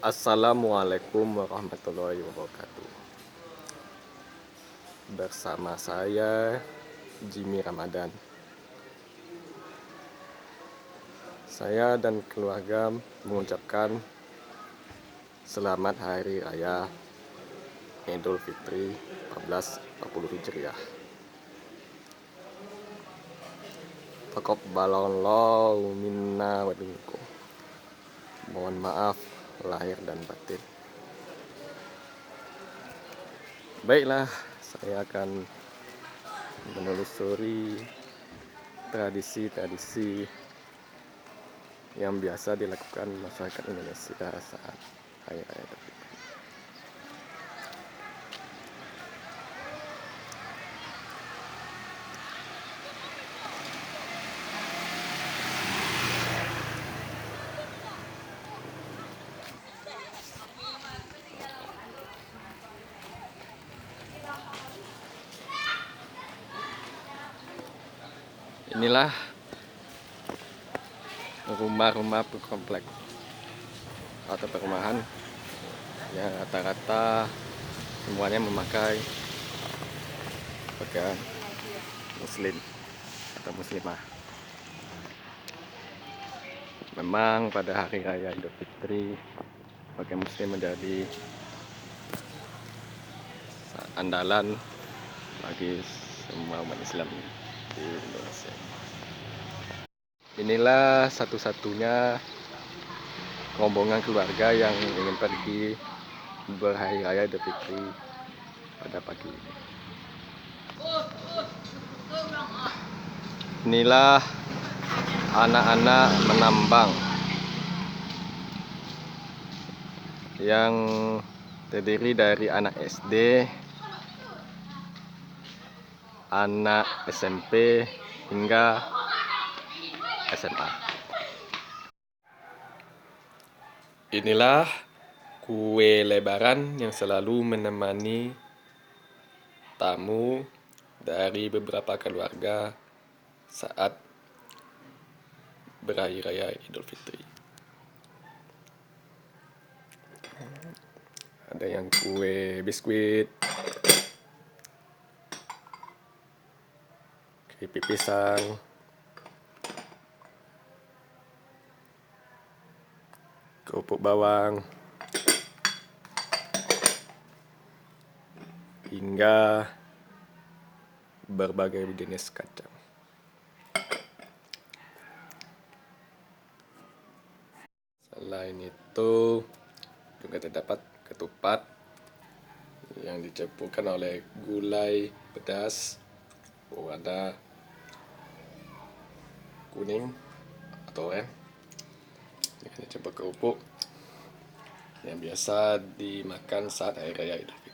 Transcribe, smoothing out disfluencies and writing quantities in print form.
Assalamualaikum warahmatullahi wabarakatuh. Bersama saya Jimmy Ramadan. Saya dan keluarga mengucapkan selamat Hari Raya Idul Fitri 1440 Hijriah. Taqabbalallahu minna wa minkum. Mohon maaf lahir dan batin. Baiklah, saya akan menelusuri tradisi-tradisi yang biasa dilakukan masyarakat Indonesia saat Hari Raya Idul Fitri. Inilah rumah-rumah komplek atau perumahan yang rata-rata semuanya memakai pakaian muslim atau muslimah. Memang pada Hari Raya Idul Fitri pakaian muslim menjadi andalan bagi semua umat Islam di Indonesia. Inilah satu-satunya rombongan keluarga yang ingin pergi berhari raya Idul Fitri pada pagi ini. Inilah anak-anak menambang yang terdiri dari anak SD, anak SMP hingga SMA. Inilah kue lebaran yang selalu menemani tamu dari beberapa keluarga saat berhari raya Idul Fitri. Ada yang kue biskuit, keripik pisang, kerupuk bawang, hingga berbagai jenis kacang. Selain itu juga terdapat ketupat yang dicampurkan oleh gulai pedas berwarna kuning atau oranye yang dicampur kerupuk yang biasa dimakan saat Hari Raya Idul Fitri.